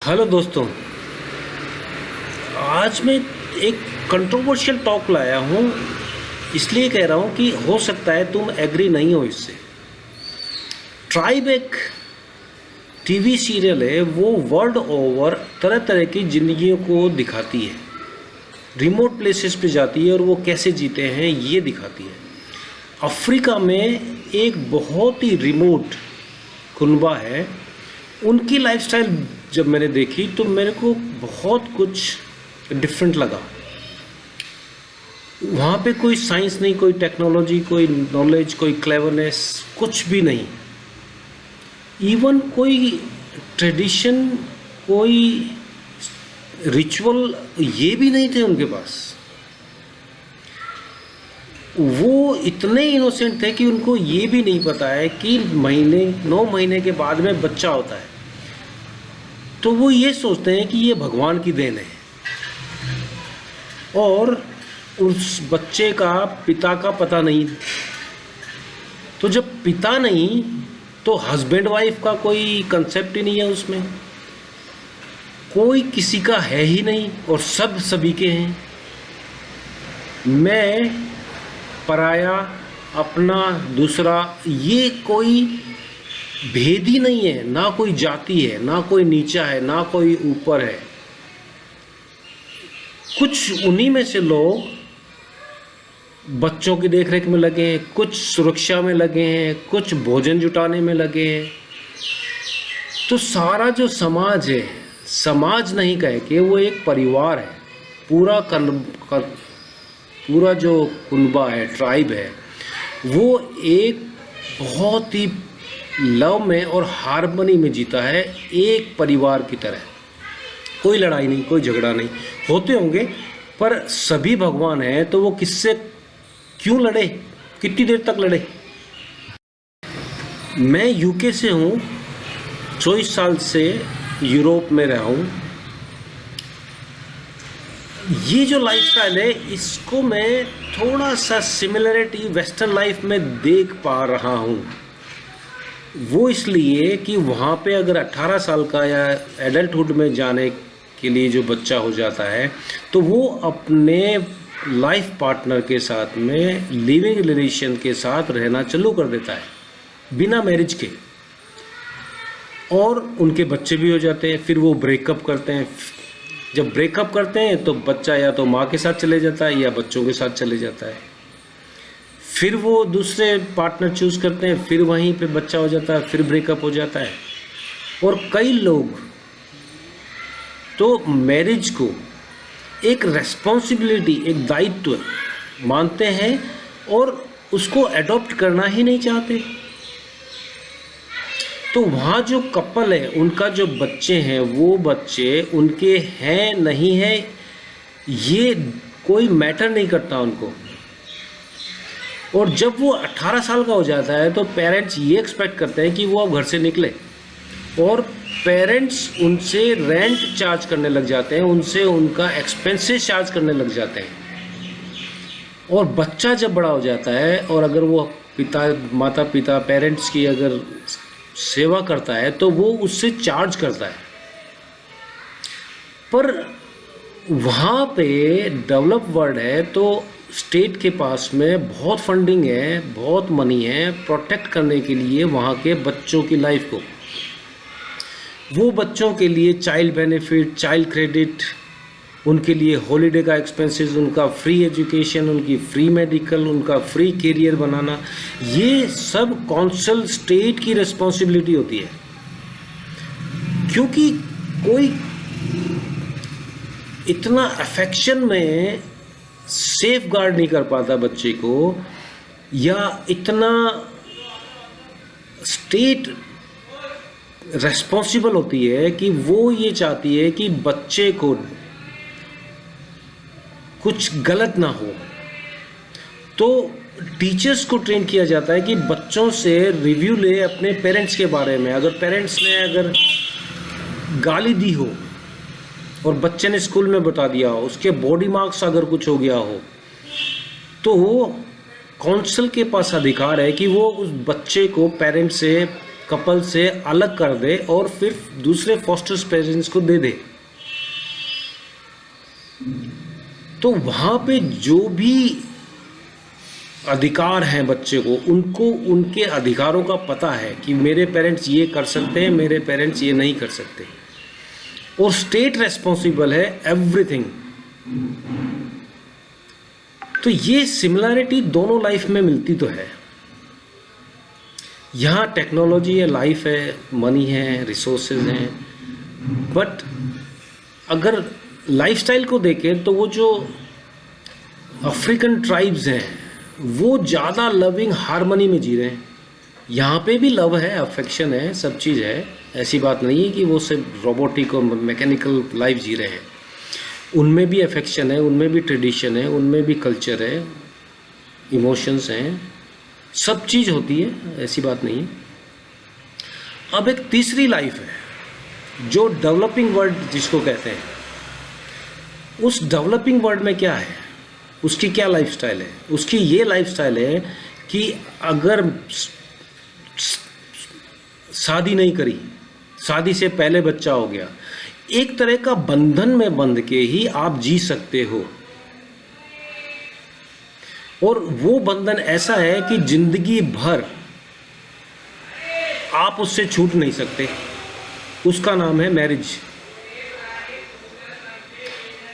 Hello दोस्तों। आज मैं एक कंट्रोवर्शियल टॉक लाया हूँ, इसलिए कह रहा हूँ कि हो सकता है तुम एग्री नहीं हो इससे। ट्राइब एक टीवी सीरियल है, वो वर्ल्ड ओवर तरह तरह की ज़िंदगियों को दिखाती है, रिमोट प्लेसेस पे जाती है और वो कैसे जीते हैं ये दिखाती है। अफ्रीका में एक बहुत ही रिमोट कुनबा है, उनकी लाइफस्टाइल जब मैंने देखी तो मेरे को बहुत कुछ डिफरेंट लगा। वहाँ पे कोई साइंस नहीं, कोई टेक्नोलॉजी, कोई नॉलेज, कोई क्लेवरनेस, कुछ भी नहीं। इवन कोई ट्रेडिशन, कोई रिचुअल ये भी नहीं थे उनके पास। वो इतने इनोसेंट थे कि उनको ये भी नहीं पता है कि 9 महीने के बाद में बच्चा होता है, तो वो ये सोचते हैं कि ये भगवान की देन है और उस बच्चे का पिता का पता नहीं। तो जब पिता नहीं तो हस्बैंड वाइफ का कोई कंसेप्ट ही नहीं है, उसमें कोई किसी का है ही नहीं और सब सभी के हैं। मैं, पराया, अपना, दूसरा, ये कोई भेद ही नहीं है। ना कोई जाति है, ना कोई नीचा है, ना कोई ऊपर है। कुछ उन्हीं में से लोग बच्चों की देखरेख में लगे हैं, कुछ सुरक्षा में लगे हैं, कुछ भोजन जुटाने में लगे हैं। तो सारा जो समाज है, समाज नहीं कह के वो एक परिवार है। पूरा जो कुनबा है, ट्राइब है, वो एक बहुत ही लव में और हार्मनी में जीता है, एक परिवार की तरह। कोई लड़ाई नहीं, कोई झगड़ा नहीं। होते होंगे पर सभी भगवान हैं, तो वो किससे क्यों लड़े, कितनी देर तक लड़े। मैं यूके से हूँ, 24 साल से यूरोप में रहा हूँ। ये जो लाइफस्टाइल है, इसको मैं थोड़ा सा सिमिलरिटी वेस्टर्न लाइफ में देख पा रहा हूँ। वो इसलिए कि वहाँ पे अगर 18 साल का या एडल्टहुड में जाने के लिए जो बच्चा हो जाता है, तो वो अपने लाइफ पार्टनर के साथ में लिविंग रिलेशन के साथ रहना चालू कर देता है बिना मैरिज के, और उनके बच्चे भी हो जाते हैं। फिर वो ब्रेकअप करते हैं। जब ब्रेकअप करते हैं तो बच्चा या तो माँ के साथ चले जाता है या बच्चों के साथ चले जाता है। फिर वो दूसरे पार्टनर चूज़ करते हैं, फिर वहीं पे बच्चा हो जाता है, फिर ब्रेकअप हो जाता है। और कई लोग तो मैरिज को एक रेस्पॉन्सिबिलिटी, एक दायित्व मानते हैं और उसको एडॉप्ट करना ही नहीं चाहते। तो वहाँ जो कपल है, उनका जो बच्चे हैं, वो बच्चे उनके हैं नहीं हैं, ये कोई मैटर नहीं करता उनको। और जब वो 18 साल का हो जाता है तो पेरेंट्स ये एक्सपेक्ट करते हैं कि वो अब घर से निकले, और पेरेंट्स उनसे रेंट चार्ज करने लग जाते हैं, उनसे उनका एक्सपेंसेस चार्ज करने लग जाते हैं। और बच्चा जब बड़ा हो जाता है और अगर वो माता पिता पेरेंट्स की अगर सेवा करता है तो वो उससे चार्ज करता है। पर वहाँ पे डेवलप वर्ल्ड है, तो स्टेट के पास में बहुत फंडिंग है, बहुत मनी है प्रोटेक्ट करने के लिए वहाँ के बच्चों की लाइफ को। वो बच्चों के लिए चाइल्ड बेनिफिट, चाइल्ड क्रेडिट, उनके लिए हॉलीडे का एक्सपेंसेस, उनका फ्री एजुकेशन, उनकी फ्री मेडिकल, उनका फ्री करियर बनाना, ये सब काउंसिल स्टेट की रिस्पॉन्सिबिलिटी होती है। क्योंकि कोई इतना अफेक्शन में सेफ गार्ड नहीं कर पाता बच्चे को, या इतना स्टेट रेस्पॉन्सिबल होती है कि वो ये चाहती है कि बच्चे को कुछ गलत ना हो। तो टीचर्स को ट्रेन किया जाता है कि बच्चों से रिव्यू ले अपने पेरेंट्स के बारे में। अगर पेरेंट्स ने अगर गाली दी हो और बच्चे ने स्कूल में बता दिया हो, उसके बॉडी मार्क्स अगर कुछ हो गया हो, तो काउंसिल के पास अधिकार है कि वो उस बच्चे को पेरेंट्स से कपल से अलग कर दे और फिर दूसरे फॉस्टर पेरेंट्स को दे दे, तो वहाँ पे जो भी अधिकार हैं बच्चे को, उनको उनके अधिकारों का पता है कि मेरे पेरेंट्स ये कर सकते हैं, मेरे पेरेंट्स ये नहीं कर सकते, और स्टेट रेस्पॉन्सिबल है एवरीथिंग। तो ये सिमिलैरिटी दोनों लाइफ में मिलती तो है। यहाँ टेक्नोलॉजी है, लाइफ है, मनी है, रिसोर्सेज हैं, बट अगर लाइफस्टाइल को देखें तो वो जो अफ्रीकन ट्राइब्स हैं वो ज़्यादा लविंग हार्मनी में जी रहे हैं। यहाँ पे भी लव है, अफेक्शन है, सब चीज़ है, ऐसी बात नहीं है कि वो सिर्फ रोबोटिक और मैकेनिकल लाइफ जी रहे हैं। उनमें भी अफेक्शन है, उनमें भी ट्रेडिशन है, उनमें भी कल्चर है, इमोशंस हैं, सब चीज़ होती है, ऐसी बात नहीं है। अब एक तीसरी लाइफ है जो डेवलपिंग वर्ल्ड जिसको कहते हैं। उस डेवलपिंग वर्ल्ड में क्या है, उसकी क्या लाइफस्टाइल है? उसकी ये लाइफस्टाइल है कि अगर शादी नहीं करी, शादी से पहले बच्चा हो गया, एक तरह का बंधन में बंध के ही आप जी सकते हो, और वो बंधन ऐसा है कि जिंदगी भर आप उससे छूट नहीं सकते। उसका नाम है मैरिज।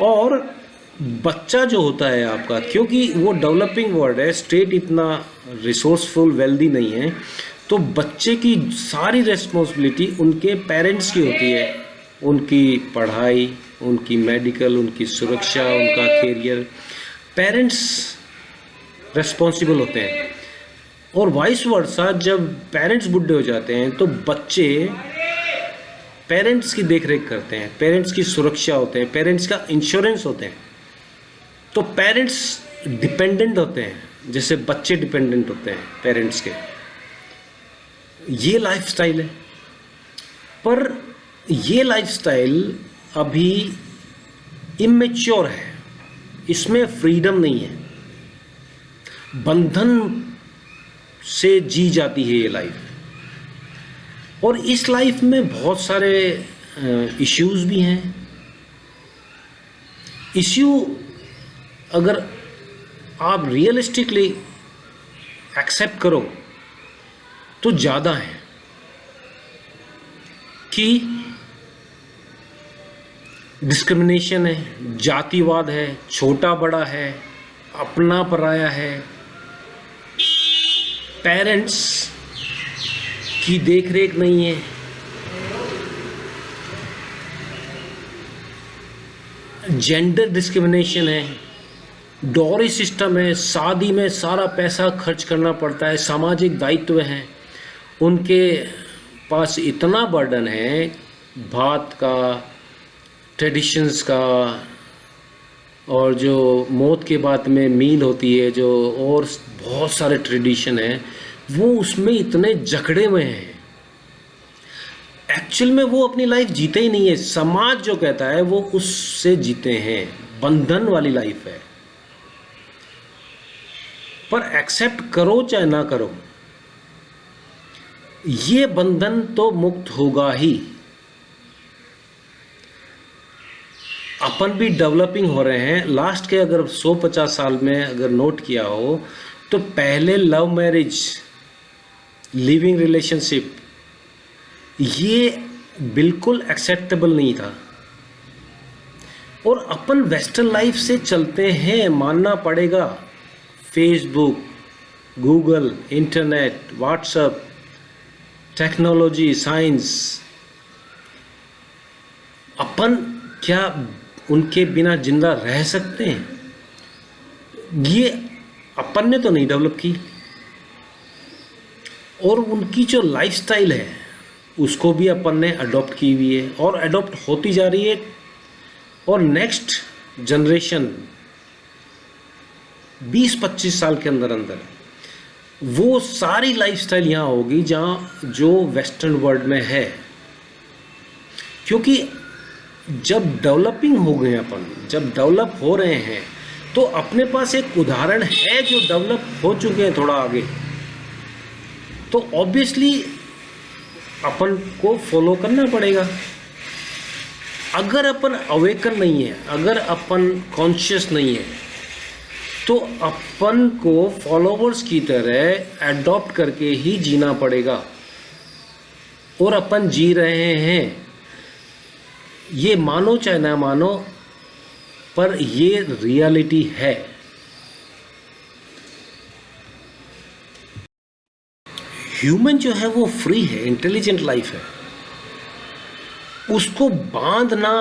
और बच्चा जो होता है आपका, क्योंकि वो डेवलपिंग वर्ल्ड है, स्टेट इतना रिसोर्सफुल वेल्दी नहीं है, तो बच्चे की सारी रेस्पॉन्सिबिलिटी उनके पेरेंट्स की होती है। उनकी पढ़ाई, उनकी मेडिकल, उनकी सुरक्षा, उनका कैरियर, पेरेंट्स रेस्पॉन्सिबल होते हैं। और वाइस वर्सा, जब पेरेंट्स बुढ़े हो जाते हैं तो बच्चे पेरेंट्स की देखरेख करते हैं, पेरेंट्स की सुरक्षा होते हैं, पेरेंट्स का इंश्योरेंस होते हैं। तो पेरेंट्स डिपेंडेंट होते हैं जैसे बच्चे डिपेंडेंट होते हैं पेरेंट्स के। ये लाइफस्टाइल है, पर ये लाइफस्टाइल अभी इमेच्योर है, इसमें फ्रीडम नहीं है, बंधन से जी जाती है ये लाइफ। और इस लाइफ में बहुत सारे इश्यूज भी हैं। इश्यू अगर आप रियलिस्टिकली एक्सेप्ट करो तो ज़्यादा है, कि डिस्क्रिमिनेशन है, जातिवाद है, छोटा बड़ा है, अपना पराया है, पेरेंट्स की देखरेख नहीं है, जेंडर डिस्क्रिमिनेशन है, डॉरी सिस्टम है, शादी में सारा पैसा खर्च करना पड़ता है, सामाजिक दायित्व हैं, उनके पास इतना बर्डन है बात का, ट्रेडिशंस का, और जो मौत के बाद में मील होती है, जो और बहुत सारे ट्रेडिशन हैं, वो उसमें इतने जकड़े हुए हैं। एक्चुअल में वो अपनी लाइफ जीते ही नहीं है, समाज जो कहता है वो उससे जीते हैं, बंधन वाली लाइफ है। पर एक्सेप्ट करो चाहे ना करो, ये बंधन तो मुक्त होगा ही। अपन भी डेवलपिंग हो रहे हैं। लास्ट के अगर 150 साल में अगर नोट किया हो तो पहले लव मैरिज, लिविंग रिलेशनशिप, ये बिल्कुल एक्सेप्टेबल नहीं था। और अपन वेस्टर्न लाइफ से चलते हैं, मानना पड़ेगा। Facebook, Google, internet, WhatsApp, technology, science, अपन क्या उनके बिना जिंदा रह सकते हैं? ये अपन ने तो नहीं डेवलप की। और उनकी जो लाइफस्टाइल है उसको भी अपन ने अडॉप्ट की हुई है और अडॉप्ट होती जा रही है। और नेक्स्ट जनरेशन 20-25 साल के अंदर अंदर वो सारी लाइफस्टाइल यहाँ होगी जहाँ जो वेस्टर्न वर्ल्ड में है। क्योंकि जब डेवलपिंग हो गए अपन, जब डेवलप हो रहे हैं, तो अपने पास एक उदाहरण है जो डेवलप हो चुके हैं थोड़ा आगे। तो ऑब्वियसली अपन को फॉलो करना पड़ेगा। अगर अपन अवेकन नहीं है, अगर अपन कॉन्शियस नहीं है, तो अपन को फॉलोवर्स की तरह एडॉप्ट करके ही जीना पड़ेगा। और अपन जी रहे हैं, ये मानो चाहे ना मानो, पर ये रियलिटी है। ह्यूमन जो है वो फ्री है, इंटेलिजेंट लाइफ है, उसको बांधना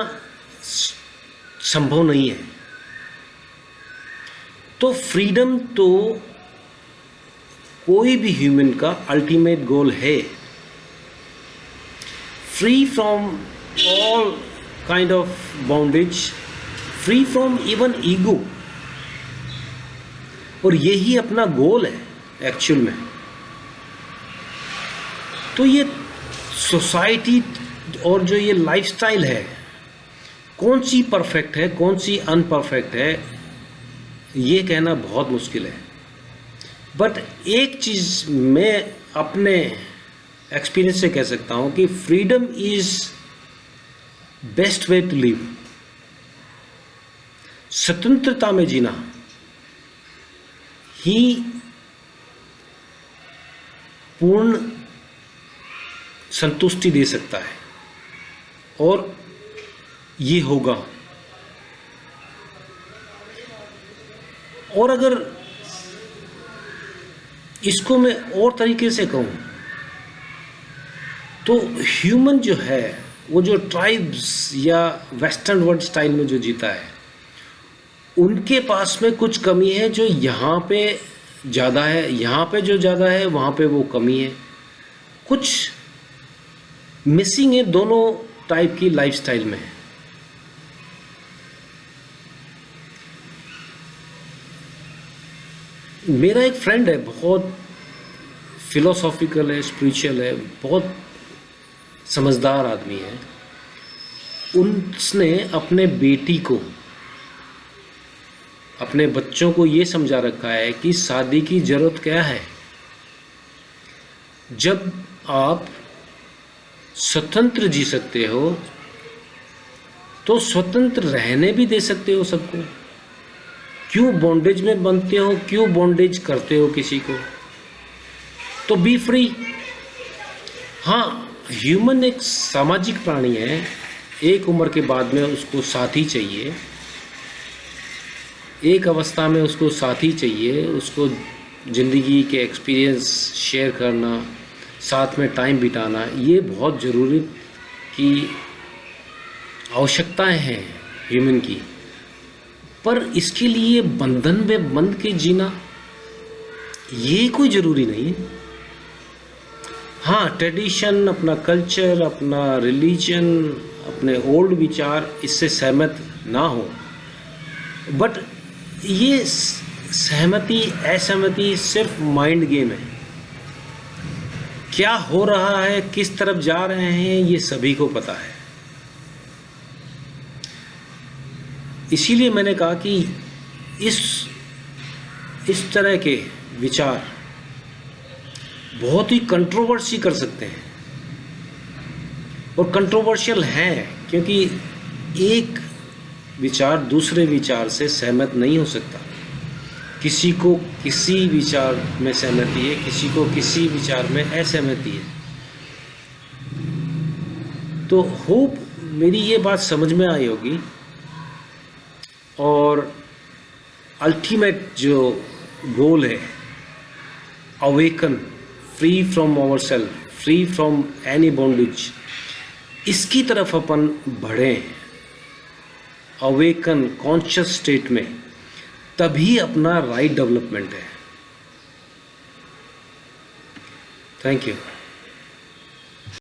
संभव नहीं है। तो फ्रीडम तो कोई भी ह्यूमन का अल्टीमेट गोल है, free from all kind of bondage, free from even ego. और यही अपना गोल है एक्चुअल में। तो ये सोसाइटी और जो ये लाइफस्टाइल है, कौन सी परफेक्ट है, कौन सी अनपरफेक्ट है, ये कहना बहुत मुश्किल है। बट एक चीज़ मैं अपने एक्सपीरियंस से कह सकता हूँ कि freedom is best way to live. स्वतंत्रता में जीना ही पूर्ण संतुष्टि दे सकता है, और ये होगा। और अगर इसको मैं और तरीके से कहूँ तो ह्यूमन जो है वो जो ट्राइब्स या वेस्टर्न वर्ल्ड स्टाइल में जो जीता है, उनके पास में कुछ कमी है जो यहाँ पे ज़्यादा है, यहाँ पे जो ज़्यादा है वहाँ पे वो कमी है, कुछ मिसिंग है दोनों टाइप की लाइफस्टाइल में। मेरा एक फ्रेंड है, बहुत फिलोसॉफिकल है, स्पिरिचुअल है, बहुत समझदार आदमी है। उसने अपने बेटी को, अपने बच्चों को ये समझा रखा है कि शादी की ज़रूरत क्या है, जब आप स्वतंत्र जी सकते हो तो स्वतंत्र रहने भी दे सकते हो सबको। क्यों बॉन्डेज में बनते हो, क्यों बॉन्डेज करते हो किसी को? तो बी फ्री। हाँ, ह्यूमन एक सामाजिक प्राणी है, एक उम्र के बाद में उसको साथी चाहिए, एक अवस्था में उसको साथी चाहिए, उसको ज़िंदगी के एक्सपीरियंस शेयर करना, साथ में टाइम बिताना, ये बहुत ज़रूरी की आवश्यकताएं हैं ह्यूमन की। पर इसके लिए बंधन में बंध के जीना ये कोई ज़रूरी नहीं है। हाँ, ट्रेडिशन, अपना कल्चर, अपना रिलीजन, अपने ओल्ड विचार इससे सहमत ना हो, बट ये सहमति असहमति सिर्फ माइंड गेम है। क्या हो रहा है, किस तरफ जा रहे हैं, ये सभी को पता है। इसीलिए मैंने कहा कि इस तरह के विचार बहुत ही कंट्रोवर्सी कर सकते हैं, और कंट्रोवर्शियल हैं क्योंकि एक विचार दूसरे विचार से सहमत नहीं हो सकता। किसी को किसी विचार में सहमति है, किसी को किसी विचार में असहमति है। तो होप मेरी ये बात समझ में आई होगी। और अल्टीमेट जो गोल है, awaken, free from our self, free from any bondage, इसकी तरफ अपन बढ़ें अवेकन कॉन्शियस स्टेट में, तभी अपना राइट डेवलपमेंट है। Thank you.